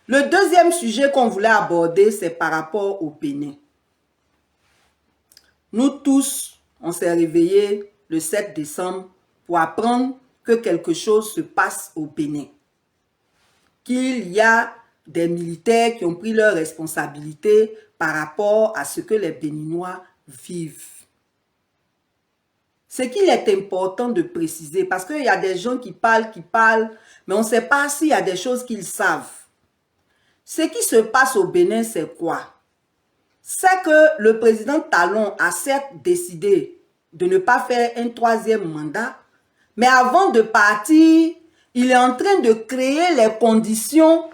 Le deuxième sujet qu'on voulait aborder, c'est par rapport au Bénin. Nous tous, on s'est réveillés le 7 décembre pour apprendre que quelque chose se passe au Bénin. Qu'il y a des militaires qui ont pris leurs responsabilités par rapport à ce que les Béninois vivent. Ce qu'il est important de préciser, parce qu'il y a des gens qui parlent, mais on ne sait pas s'il y a des choses qu'ils savent. Ce qui se passe au Bénin, c'est quoi? C'est que le président Talon a certes décidé de ne pas faire un troisième mandat, mais avant de partir, il est en train de créer les conditions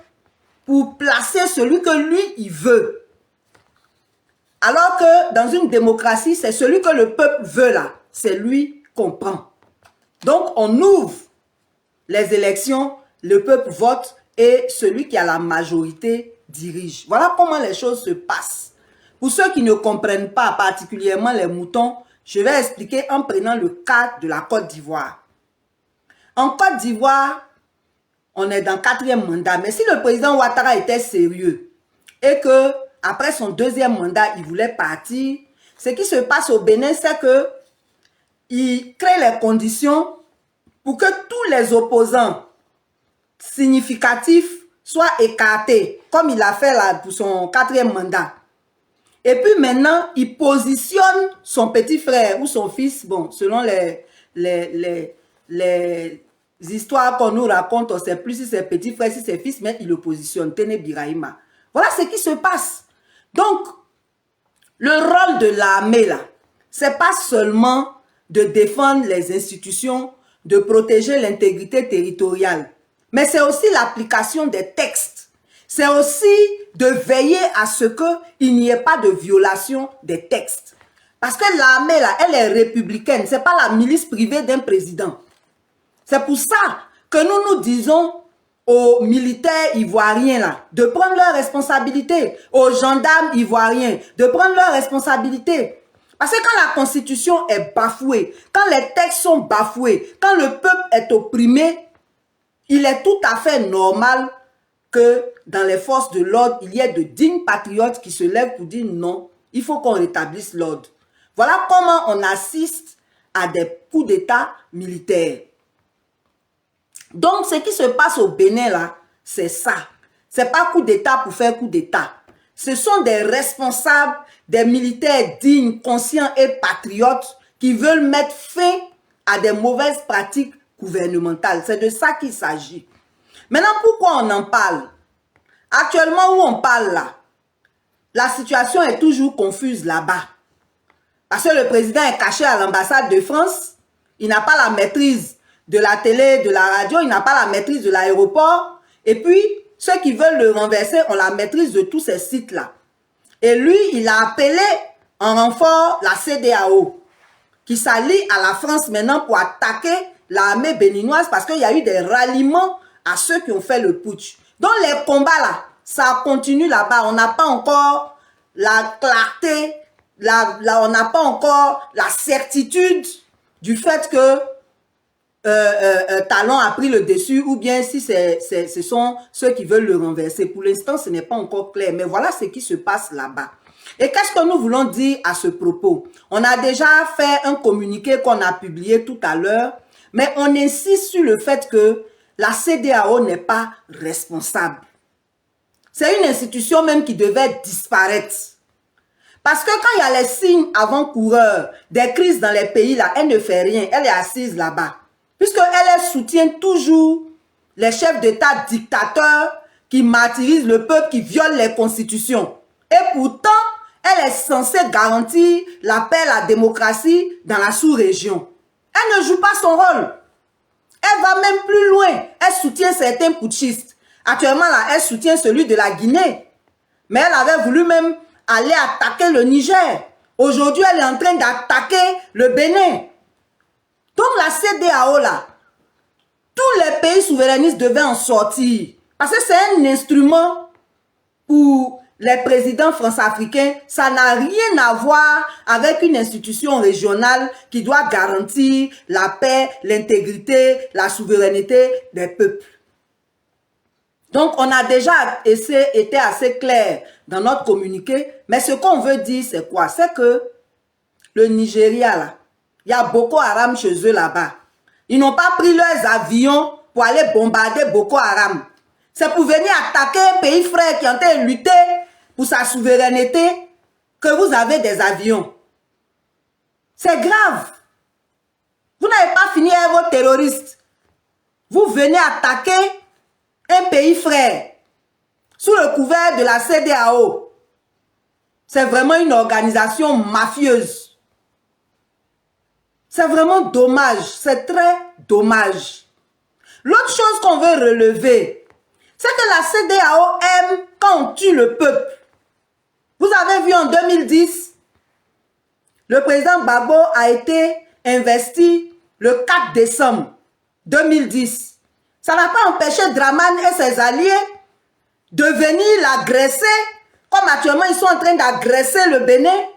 pour placer celui que lui, il veut. Alors que dans une démocratie, c'est celui que le peuple veut là, c'est lui qu'on prend. Donc, on ouvre les élections, le peuple vote et celui qui a la majorité dirige. Voilà comment les choses se passent. Pour ceux qui ne comprennent pas, particulièrement les moutons, je vais expliquer en prenant le cas de la Côte d'Ivoire. En Côte d'Ivoire, on est dans 4e mandat. Mais si le président Ouattara était sérieux et que après son 2e mandat, il voulait partir, ce qui se passe au Bénin, c'est que il crée les conditions pour que tous les opposants significatifs soient écartés, comme il a fait là pour son 4e mandat. Et puis maintenant, il positionne son petit frère ou son fils, bon, selon les histoires qu'on nous raconte, on ne sait plus si c'est petit frère, si c'est fils, mais il le positionne, Téné Birahima. Voilà ce qui se passe. Donc, le rôle de l'armée là, c'est pas seulement de défendre les institutions, de protéger l'intégrité territoriale, mais c'est aussi l'application des textes. C'est aussi de veiller à ce qu'il n'y ait pas de violation des textes. Parce que l'armée, là, elle est républicaine. Ce n'est pas la milice privée d'un président. C'est pour ça que nous disons aux militaires ivoiriens là, de prendre leurs responsabilités, aux gendarmes ivoiriens de prendre leurs responsabilités. Parce que quand la constitution est bafouée, quand les textes sont bafoués, quand le peuple est opprimé, il est tout à fait normal que dans les forces de l'ordre, il y ait de dignes patriotes qui se lèvent pour dire non, il faut qu'on rétablisse l'ordre. Voilà comment on assiste à des coups d'État militaires. Donc, ce qui se passe au Bénin, là, c'est ça. Ce n'est pas coup d'État pour faire coup d'État. Ce sont des responsables, des militaires dignes, conscients et patriotes qui veulent mettre fin à des mauvaises pratiques gouvernementales. C'est de ça qu'il s'agit. Maintenant, pourquoi on en parle? Actuellement, où on parle là, la situation est toujours confuse là-bas. Parce que le président est caché à l'ambassade de France. Il n'a pas la maîtrise de la télé, de la radio. Il n'a pas la maîtrise de l'aéroport. Et puis, ceux qui veulent le renverser ont la maîtrise de tous ces sites-là. Et lui, il a appelé en renfort la CEDEAO, qui s'allie à la France maintenant pour attaquer l'armée béninoise parce qu'il y a eu des ralliements à ceux qui ont fait le putsch. Donc les combats là, ça continue là-bas. On n'a pas encore la clarté, on n'a pas encore la certitude du fait que Talon a pris le dessus ou bien si ce sont ceux qui veulent le renverser. Pour l'instant, ce n'est pas encore clair. Mais voilà ce qui se passe là-bas. Et qu'est-ce que nous voulons dire à ce propos? On a déjà fait un communiqué qu'on a publié tout à l'heure, mais on insiste sur le fait que la CEDEAO n'est pas responsable. C'est une institution même qui devait disparaître. Parce que quand il y a les signes avant-coureurs des crises dans les pays, là, elle ne fait rien. Elle est assise là-bas. Puisqu'elle soutient toujours les chefs d'État dictateurs qui martyrisent le peuple, qui violent les constitutions. Et pourtant, elle est censée garantir la paix, la démocratie dans la sous-région. Elle ne joue pas son rôle. Elle va même plus loin. Elle soutient certains putschistes. Actuellement, là, elle soutient celui de la Guinée. Mais elle avait voulu même aller attaquer le Niger. Aujourd'hui, elle est en train d'attaquer le Bénin. Donc, la CEDEAO, là, tous les pays souverainistes devaient en sortir. Parce que c'est un instrument pour les présidents france-africains. Ça n'a rien à voir avec une institution régionale qui doit garantir la paix, l'intégrité, la souveraineté des peuples. Donc, on a déjà été assez clair dans notre communiqué. Mais ce qu'on veut dire, c'est quoi? C'est que le Nigeria, là, il y a Boko Haram chez eux là-bas. Ils n'ont pas pris leurs avions pour aller bombarder Boko Haram. C'est pour venir attaquer un pays frère qui est en train de lutter pour sa souveraineté que vous avez des avions. C'est grave. Vous n'avez pas fini avec vos terroristes. Vous venez attaquer un pays frère sous le couvert de la CEDEAO. C'est vraiment une organisation mafieuse. C'est vraiment dommage. C'est très dommage. L'autre chose qu'on veut relever, c'est que la CEDEAO aime quand on tue le peuple. Vous avez vu en 2010, le président Gbagbo a été investi le 4 décembre 2010. Ça n'a pas empêché Dramane et ses alliés de venir l'agresser, comme actuellement ils sont en train d'agresser le Bénin,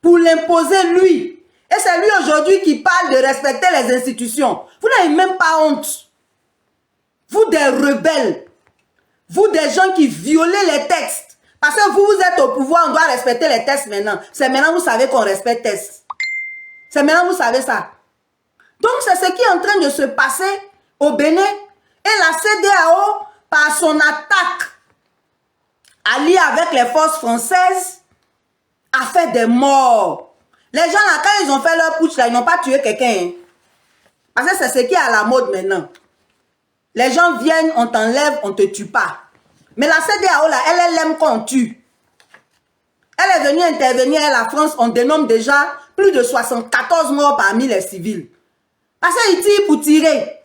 pour l'imposer lui. Et c'est lui aujourd'hui qui parle de respecter les institutions. Vous n'avez même pas honte. Vous des rebelles, vous des gens qui violez les textes. Parce que vous êtes au pouvoir, on doit respecter les textes maintenant. C'est maintenant vous savez qu'on respecte les textes. C'est maintenant vous savez ça. Donc c'est ce qui est en train de se passer au Bénin. Et la CEDEAO, par son attaque alliée avec les forces françaises, a fait des morts. Les gens là, quand ils ont fait leur putsch là, ils n'ont pas tué quelqu'un. Hein. Parce que c'est ce qui est à la mode maintenant. Les gens viennent, on t'enlève, on ne te tue pas. Mais la CEDEAO là, elle aime qu'on tue. Elle est venue intervenir à la France, on dénomme déjà plus de 74 morts parmi les civils. Parce qu'ils tirent pour tirer.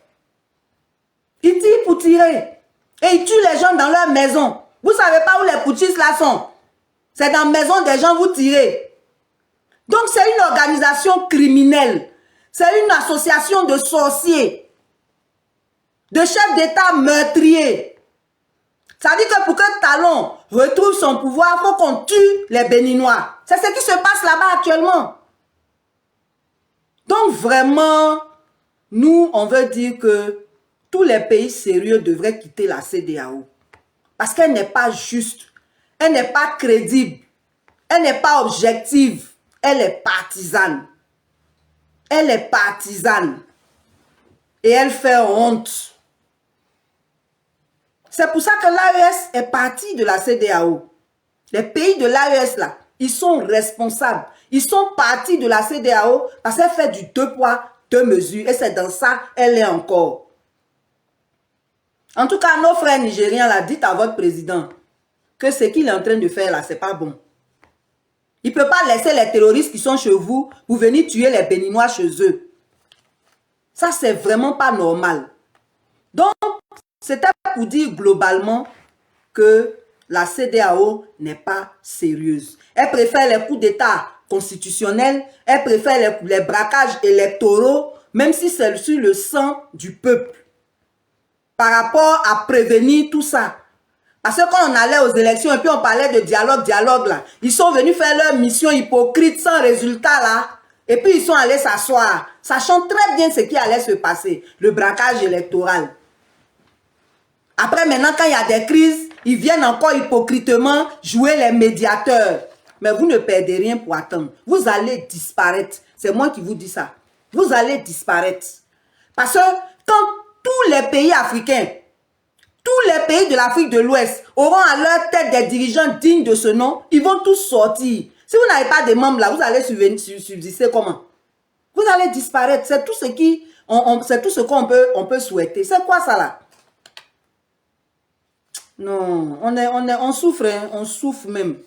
Ils tirent pour tirer. Et ils tuent les gens dans leur maison. Vous ne savez pas où les putschistes là sont. C'est dans la maison des gens, vous tirez. Donc c'est une organisation criminelle. C'est une association de sorciers. De chefs d'État meurtriers. Ça dit que pour que Talon retrouve son pouvoir, il faut qu'on tue les Béninois. C'est ce qui se passe là-bas actuellement. Donc vraiment, nous, on veut dire que tous les pays sérieux devraient quitter la CEDEAO. Parce qu'elle n'est pas juste, elle n'est pas crédible, elle n'est pas objective, elle est partisane. Elle est partisane. Et elle fait honte. C'est pour ça que l'AES est partie de la CEDEAO. Les pays de l'AES là, ils sont responsables. Ils sont partis de la CEDEAO parce qu'elle fait du 2 poids, 2 mesures. Et c'est dans ça elle est encore. En tout cas, nos frères nigériens là, dites à votre président que ce qu'il est en train de faire là, c'est pas bon. Il ne peut pas laisser les terroristes qui sont chez vous pour venir tuer les Béninois chez eux. Ça, c'est vraiment pas normal. Donc, c'était pour dire globalement que la CEDEAO n'est pas sérieuse. Elle préfère les coups d'État constitutionnels, elle préfère les braquages électoraux, même si c'est sur le sang du peuple. Par rapport à prévenir tout ça. Parce que quand on allait aux élections et puis on parlait de dialogue là, ils sont venus faire leur mission hypocrite sans résultat là. Et puis ils sont allés s'asseoir, sachant très bien ce qui allait se passer, le braquage électoral. Après maintenant, quand il y a des crises, ils viennent encore hypocritement jouer les médiateurs. Mais vous ne perdez rien pour attendre. Vous allez disparaître. C'est moi qui vous dis ça. Vous allez disparaître. Parce que quand tous les pays africains, tous les pays de l'Afrique de l'Ouest auront à leur tête des dirigeants dignes de ce nom, ils vont tous sortir. Si vous n'avez pas de membres là, vous allez subsister comment? Vous allez disparaître. C'est tout ce qui, c'est tout ce qu'on peut souhaiter. C'est quoi ça là? Non, on souffre, hein, on souffre même.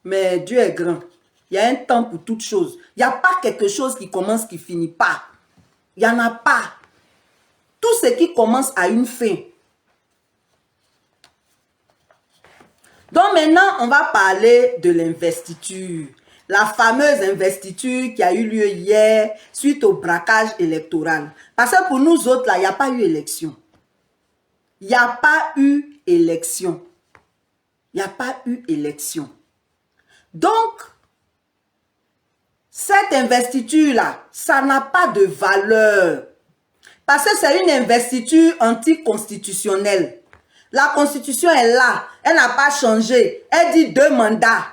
Mais Dieu est grand. Il y a un temps pour toute chose. Il n'y a pas quelque chose qui commence, qui finit pas. Il n'y en a pas. Tout ce qui commence a une fin. Donc maintenant, on va parler de l'investiture. La fameuse investiture qui a eu lieu hier suite au braquage électoral. Parce que pour nous autres, là, il n'y a pas eu élection. Il n'y a pas eu élection. Il n'y a pas eu élection. Donc, cette investiture-là, ça n'a pas de valeur. Parce que c'est une investiture anticonstitutionnelle. La constitution est là. Elle n'a pas changé. Elle dit 2 mandats.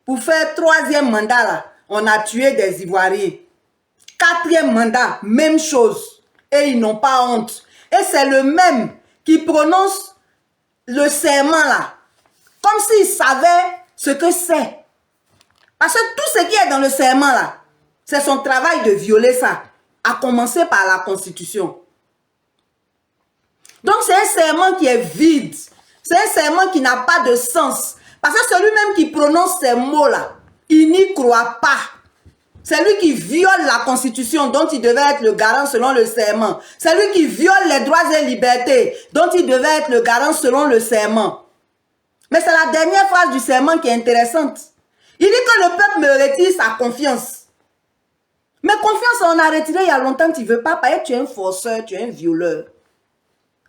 Pour faire 3e mandat, là, on a tué des Ivoiriens. 4e mandat, même chose. Et ils n'ont pas honte. Et c'est le même qui prononce le serment là. Comme s'il savait ce que c'est. Parce que tout ce qui est dans le serment là, c'est son travail de violer ça. À commencer par la Constitution. Donc c'est un serment qui est vide. C'est un serment qui n'a pas de sens. Parce que celui-même qui prononce ces mots-là, il n'y croit pas. C'est lui qui viole la Constitution dont il devait être le garant selon le serment. C'est lui qui viole les droits et libertés dont il devait être le garant selon le serment. Mais c'est la dernière phrase du serment qui est intéressante. Il dit que le peuple me retire sa confiance. Mais confiance, on a retiré il y a longtemps, tu ne veux pas. Parce que tu es un forceur, tu es un violeur.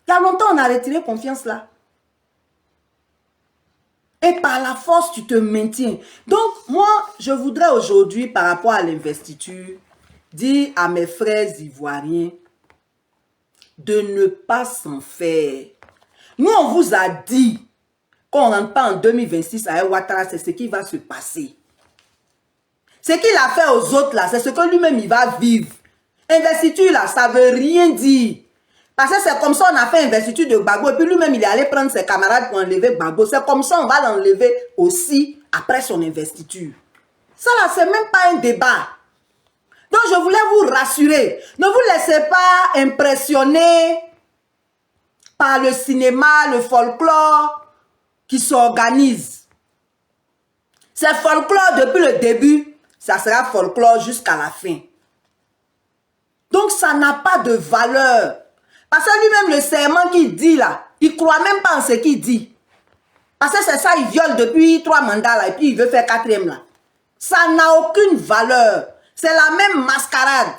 Il y a longtemps, on a retiré confiance là. Et par la force, tu te maintiens. Donc, moi, je voudrais aujourd'hui, par rapport à l'investiture, dire à mes frères ivoiriens de ne pas s'en faire. Nous, on vous a dit qu'on ne rentre pas en 2026 à Ouattara, c'est ce qui va se passer. Ce qu'il a fait aux autres, là, c'est ce que lui-même, il va vivre. Investiture, là, ça ne veut rien dire. Parce que c'est comme ça, on a fait investiture de Gbagbo, et puis lui-même, il est allé prendre ses camarades pour enlever Gbagbo. C'est comme ça, on va l'enlever aussi après son investiture. Ça, là, c'est même pas un débat. Donc, je voulais vous rassurer. Ne vous laissez pas impressionner par le cinéma, le folklore qui s'organise. C'est folklore depuis le début, ça sera folklore jusqu'à la fin. Donc, ça n'a pas de valeur. Parce que lui-même, le serment qu'il dit là, il ne croit même pas en ce qu'il dit. Parce que c'est ça, il viole depuis 3 mandats là, et puis il veut faire 4e là. Ça n'a aucune valeur. C'est la même mascarade.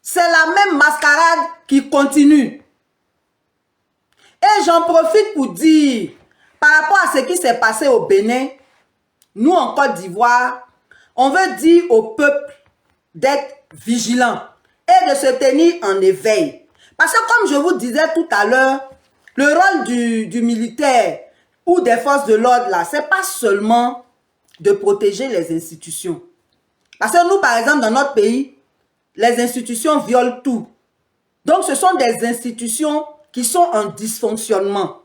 C'est la même mascarade qui continue. Et j'en profite pour dire, par rapport à ce qui s'est passé au Bénin, nous en Côte d'Ivoire, on veut dire au peuple d'être vigilant et de se tenir en éveil. Parce que comme je vous disais tout à l'heure, le rôle du militaire ou des forces de l'ordre là, c'est pas seulement de protéger les institutions. Parce que nous, par exemple, dans notre pays, les institutions violent tout. Donc, ce sont des institutions qui sont en dysfonctionnement.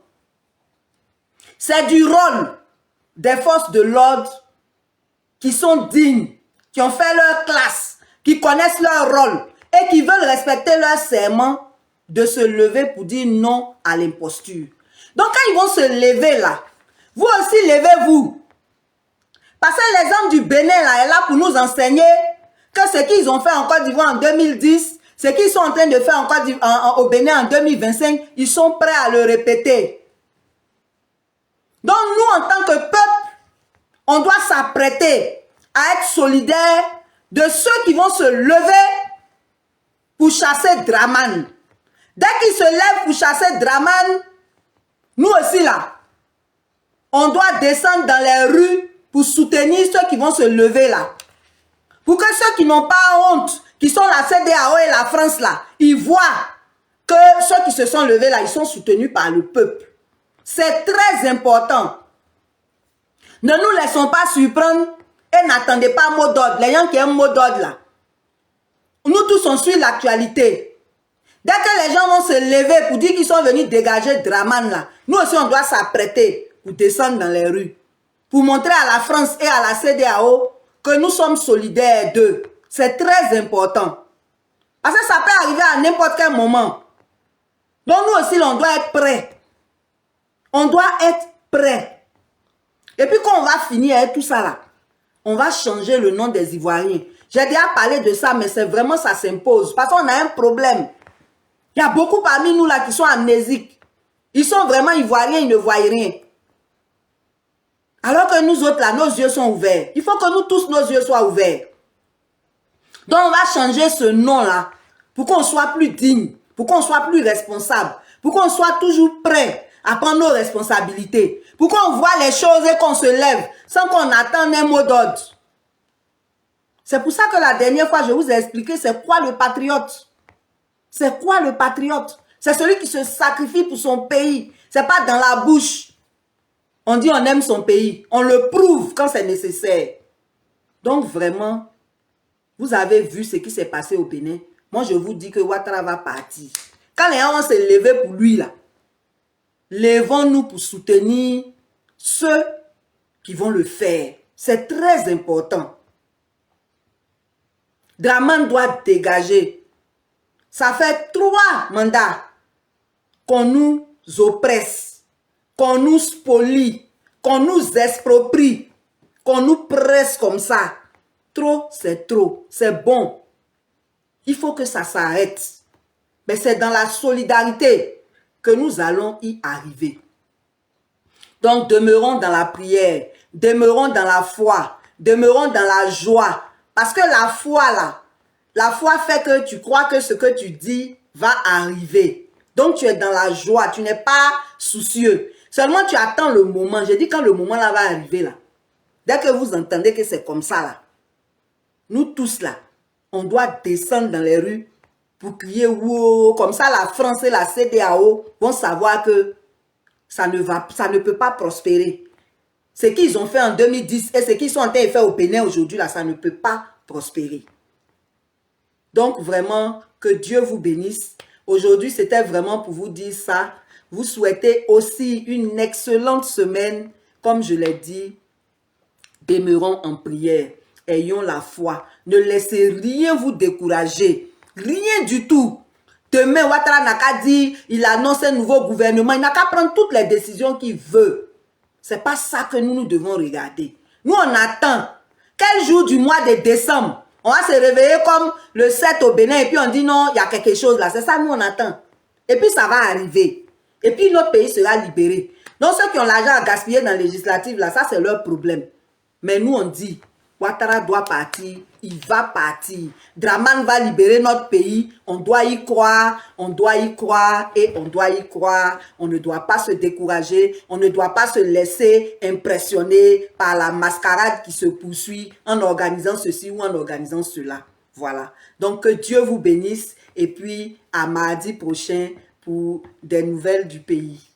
C'est du rôle des forces de l'ordre qui sont dignes, qui ont fait leur classe, qui connaissent leur rôle et qui veulent respecter leur serment de se lever pour dire non à l'imposture. Donc, quand ils vont se lever là, vous aussi levez-vous. Parce que l'exemple du Bénin là est là pour nous enseigner que ce qu'ils ont fait en Côte d'Ivoire en 2010, ce qu'ils sont en train de faire au Bénin en 2025, ils sont prêts à le répéter. Donc nous, en tant que peuple, on doit s'apprêter à être solidaires de ceux qui vont se lever pour chasser Dramane. Dès qu'ils se lèvent pour chasser Dramane, nous aussi là, on doit descendre dans les rues pour soutenir ceux qui vont se lever là. Pour que ceux qui n'ont pas honte, qui sont la CEDEAO et la France là, ils voient que ceux qui se sont levés là, ils sont soutenus par le peuple. C'est très important. Ne nous laissons pas surprendre et n'attendez pas mot d'ordre. Les gens qui aiment mot d'ordre là. Nous tous on suit l'actualité. Dès que les gens vont se lever pour dire qu'ils sont venus dégager Dramane là, nous aussi on doit s'apprêter pour descendre dans les rues. Pour montrer à la France et à la CEDEAO que nous sommes solidaires d'eux. C'est très important. Parce que ça peut arriver à n'importe quel moment. Donc nous aussi, on doit être prêts. On doit être prêts. Et puis quand on va finir avec tout ça là, on va changer le nom des Ivoiriens. J'ai déjà parlé de ça, mais c'est vraiment, ça s'impose. Parce qu'on a un problème. Il y a beaucoup parmi nous là qui sont amnésiques. Ils sont vraiment Ivoiriens, ils ne voient rien. Alors que nous autres là, nos yeux sont ouverts. Il faut que nous tous, nos yeux soient ouverts. Donc on va changer ce nom là pour qu'on soit plus digne, pour qu'on soit plus responsable, pour qu'on soit toujours prêt à prendre nos responsabilités, pour qu'on voit les choses et qu'on se lève sans qu'on attende un mot d'ordre. C'est pour ça que la dernière fois je vous ai expliqué c'est quoi le patriote. C'est quoi le patriote? C'est celui qui se sacrifie pour son pays. C'est pas dans la bouche. On dit on aime son pays. On le prouve quand c'est nécessaire. Donc vraiment, vous avez vu ce qui s'est passé au Bénin. Moi, je vous dis que Ouattara va partir. Quand les gens vont se lever pour lui, là, levons-nous pour soutenir ceux qui vont le faire. C'est très important. Dramane doit dégager. Ça fait 3 mandats qu'on nous oppresse, qu'on nous spolie, qu'on nous exproprie, qu'on nous presse comme ça. Trop, c'est trop. C'est bon. Il faut que ça s'arrête. Mais c'est dans la solidarité que nous allons y arriver. Donc, demeurons dans la prière, demeurons dans la foi, demeurons dans la joie. Parce que la foi, là, la foi fait que tu crois que ce que tu dis va arriver. Donc, tu es dans la joie, tu n'es pas soucieux. Seulement, tu attends le moment. J'ai dit quand le moment là va arriver, là. Dès que vous entendez que c'est comme ça, là, nous tous, là, on doit descendre dans les rues pour crier « wow ». Comme ça, la France et la CEDEAO vont savoir que ça ne peut pas prospérer. Ce qu'ils ont fait en 2010 et ce qu'ils sont en train de faire au Bénin aujourd'hui, là, ça ne peut pas prospérer. Donc, vraiment, que Dieu vous bénisse. Aujourd'hui, c'était vraiment pour vous dire ça. Vous souhaitez aussi une excellente semaine. Comme je l'ai dit, demeurons en prière. Ayons la foi. Ne laissez rien vous décourager. Rien du tout. Demain, Ouattara n'a qu'à dire, il annonce un nouveau gouvernement. Il n'a qu'à prendre toutes les décisions qu'il veut. C'est pas ça que nous devons regarder. Nous, on attend. Quel jour du mois de décembre, on va se réveiller comme le 7 au Bénin et puis on dit non, il y a quelque chose là. C'est ça, nous, on attend. Et puis, ça va arriver. Et puis, notre pays sera libéré. Donc, ceux qui ont l'argent à gaspiller dans les législatives, là, ça, c'est leur problème. Mais nous, on dit, Ouattara doit partir, il va partir. Dramane va libérer notre pays. On doit y croire, on doit y croire et on doit y croire. On ne doit pas se décourager, on ne doit pas se laisser impressionner par la mascarade qui se poursuit en organisant ceci ou en organisant cela. Voilà. Donc, que Dieu vous bénisse et puis à mardi prochain pour des nouvelles du pays.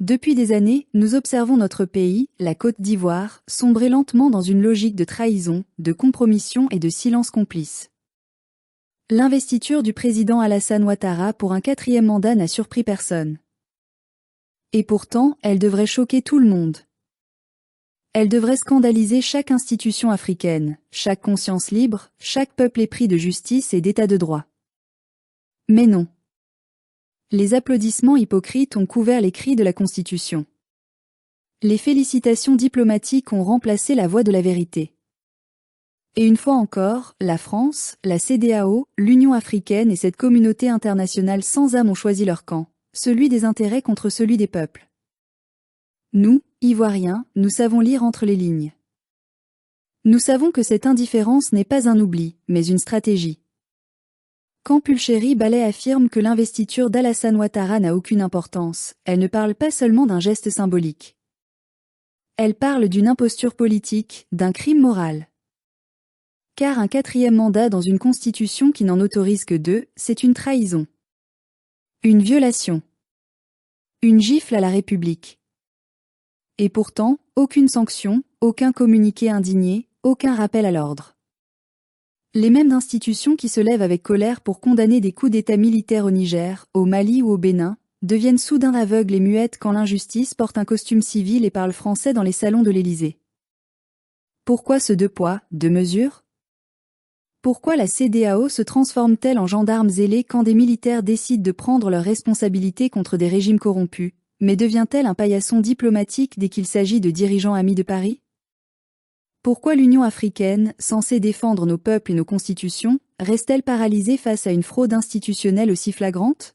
Depuis des années, nous observons notre pays, la Côte d'Ivoire, sombrer lentement dans une logique de trahison, de compromission et de silence complice. L'investiture du président Alassane Ouattara pour un 4e mandat n'a surpris personne. Et pourtant, elle devrait choquer tout le monde. Elle devrait scandaliser chaque institution africaine, chaque conscience libre, chaque peuple épris de justice et d'état de droit. Mais non. Les applaudissements hypocrites ont couvert les cris de la Constitution. Les félicitations diplomatiques ont remplacé la voix de la vérité. Et une fois encore, la France, la CEDEAO, l'Union africaine et cette communauté internationale sans âme ont choisi leur camp, celui des intérêts contre celui des peuples. Nous, Ivoiriens, nous savons lire entre les lignes. Nous savons que cette indifférence n'est pas un oubli, mais une stratégie. Quand Pulchéry Ballet affirme que l'investiture d'Alassane Ouattara n'a aucune importance, elle ne parle pas seulement d'un geste symbolique. Elle parle d'une imposture politique, d'un crime moral. Car un 4e mandat dans une constitution qui n'en autorise que 2, c'est une trahison. Une violation. Une gifle à la République. Et pourtant, aucune sanction, aucun communiqué indigné, aucun rappel à l'ordre. Les mêmes institutions qui se lèvent avec colère pour condamner des coups d'État militaires au Niger, au Mali ou au Bénin, deviennent soudain aveugles et muettes quand l'injustice porte un costume civil et parle français dans les salons de l'Élysée. Pourquoi ce 2 poids, 2 mesures ? Pourquoi la CEDEAO se transforme-t-elle en gendarmes zélés quand des militaires décident de prendre leurs responsabilités contre des régimes corrompus, mais devient-elle un paillasson diplomatique dès qu'il s'agit de dirigeants amis de Paris ? Pourquoi l'Union africaine, censée défendre nos peuples et nos constitutions, reste-t-elle paralysée face à une fraude institutionnelle aussi flagrante ?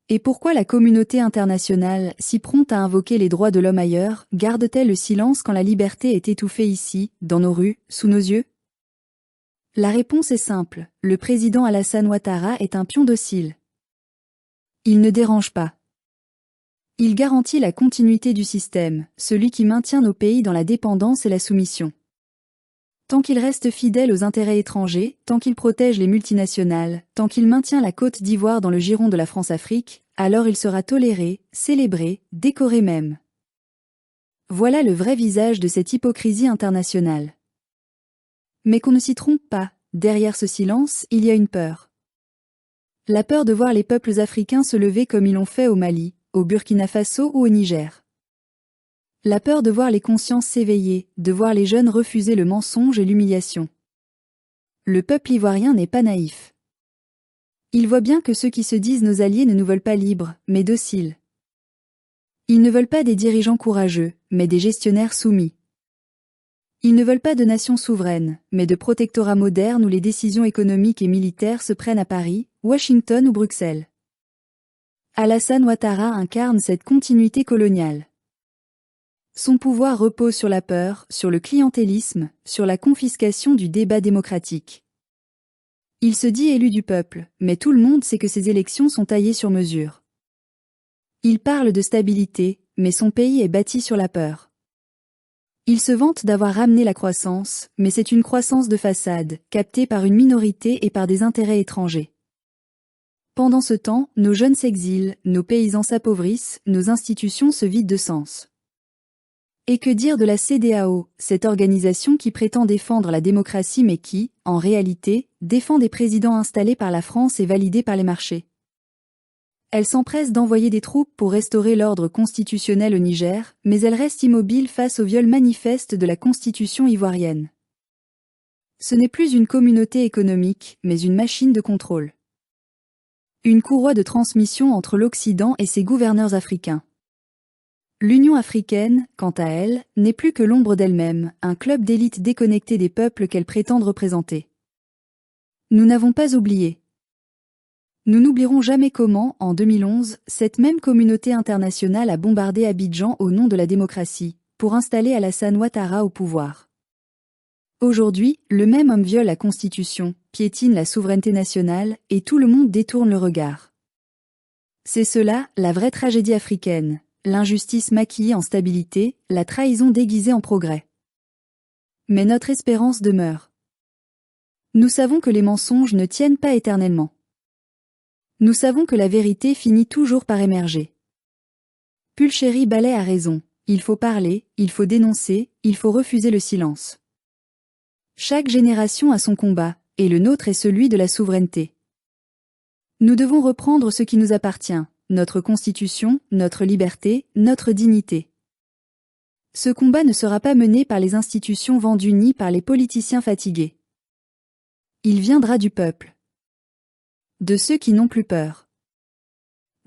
Et pourquoi la communauté internationale, si prompte à invoquer les droits de l'homme ailleurs, garde-t-elle le silence quand la liberté est étouffée ici, dans nos rues, sous nos yeux ? La réponse est simple, le président Alassane Ouattara est un pion docile. Il ne dérange pas. Il garantit la continuité du système, celui qui maintient nos pays dans la dépendance et la soumission. Tant qu'il reste fidèle aux intérêts étrangers, tant qu'il protège les multinationales, tant qu'il maintient la Côte d'Ivoire dans le giron de la France-Afrique, alors il sera toléré, célébré, décoré même. Voilà le vrai visage de cette hypocrisie internationale. Mais qu'on ne s'y trompe pas, derrière ce silence, il y a une peur. La peur de voir les peuples africains se lever comme ils l'ont fait au Mali, au Burkina Faso ou au Niger. La peur de voir les consciences s'éveiller, de voir les jeunes refuser le mensonge et l'humiliation. Le peuple ivoirien n'est pas naïf. Il voit bien que ceux qui se disent nos alliés ne nous veulent pas libres, mais dociles. Ils ne veulent pas des dirigeants courageux, mais des gestionnaires soumis. Ils ne veulent pas de nations souveraines, mais de protectorats modernes où les décisions économiques et militaires se prennent à Paris, Washington ou Bruxelles. Alassane Ouattara incarne cette continuité coloniale. Son pouvoir repose sur la peur, sur le clientélisme, sur la confiscation du débat démocratique. Il se dit élu du peuple, mais tout le monde sait que ces élections sont taillées sur mesure. Il parle de stabilité, mais son pays est bâti sur la peur. Il se vante d'avoir ramené la croissance, mais c'est une croissance de façade, captée par une minorité et par des intérêts étrangers. Pendant ce temps, nos jeunes s'exilent, nos paysans s'appauvrissent, nos institutions se vident de sens. Et que dire de la CEDEAO, cette organisation qui prétend défendre la démocratie mais qui, en réalité, défend des présidents installés par la France et validés par les marchés. Elle s'empresse d'envoyer des troupes pour restaurer l'ordre constitutionnel au Niger, mais elle reste immobile face au viol manifeste de la constitution ivoirienne. Ce n'est plus une communauté économique, mais une machine de contrôle. Une courroie de transmission entre l'Occident et ses gouverneurs africains. L'Union africaine, quant à elle, n'est plus que l'ombre d'elle-même, un club d'élite déconnecté des peuples qu'elle prétend représenter. Nous n'avons pas oublié. Nous n'oublierons jamais comment, en 2011, cette même communauté internationale a bombardé Abidjan au nom de la démocratie, pour installer Alassane Ouattara au pouvoir. Aujourd'hui, le même homme viole la Constitution, piétine la souveraineté nationale, et tout le monde détourne le regard. C'est cela, la vraie tragédie africaine. L'injustice maquillée en stabilité, la trahison déguisée en progrès. Mais notre espérance demeure. Nous savons que les mensonges ne tiennent pas éternellement. Nous savons que la vérité finit toujours par émerger. Pulchéry Ballet a raison, il faut parler, il faut dénoncer, il faut refuser le silence. Chaque génération a son combat, et le nôtre est celui de la souveraineté. Nous devons reprendre ce qui nous appartient. Notre constitution, notre liberté, notre dignité. Ce combat ne sera pas mené par les institutions vendues ni par les politiciens fatigués. Il viendra du peuple. De ceux qui n'ont plus peur.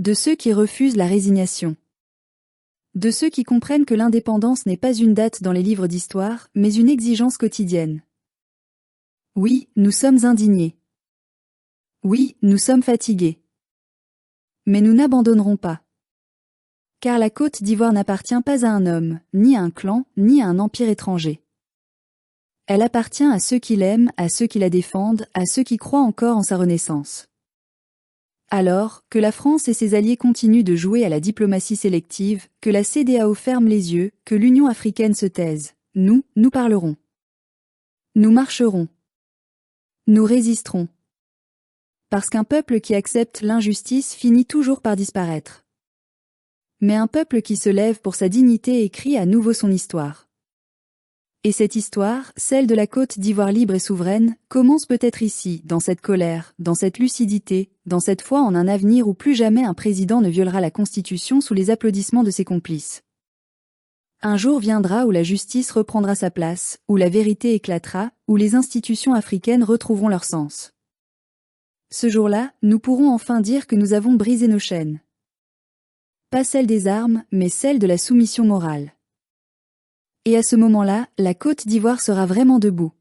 De ceux qui refusent la résignation. De ceux qui comprennent que l'indépendance n'est pas une date dans les livres d'histoire, mais une exigence quotidienne. Oui, nous sommes indignés. Oui, nous sommes fatigués. Mais nous n'abandonnerons pas. Car la Côte d'Ivoire n'appartient pas à un homme, ni à un clan, ni à un empire étranger. Elle appartient à ceux qui l'aiment, à ceux qui la défendent, à ceux qui croient encore en sa renaissance. Alors, que la France et ses alliés continuent de jouer à la diplomatie sélective, que la CEDEAO ferme les yeux, que l'Union africaine se taise, nous parlerons. Nous marcherons. Nous résisterons. Parce qu'un peuple qui accepte l'injustice finit toujours par disparaître. Mais un peuple qui se lève pour sa dignité écrit à nouveau son histoire. Et cette histoire, celle de la Côte d'Ivoire libre et souveraine, commence peut-être ici, dans cette colère, dans cette lucidité, dans cette foi en un avenir où plus jamais un président ne violera la Constitution sous les applaudissements de ses complices. Un jour viendra où la justice reprendra sa place, où la vérité éclatera, où les institutions africaines retrouveront leur sens. Ce jour-là, nous pourrons enfin dire que nous avons brisé nos chaînes. Pas celles des armes, mais celles de la soumission morale. Et à ce moment-là, la Côte d'Ivoire sera vraiment debout.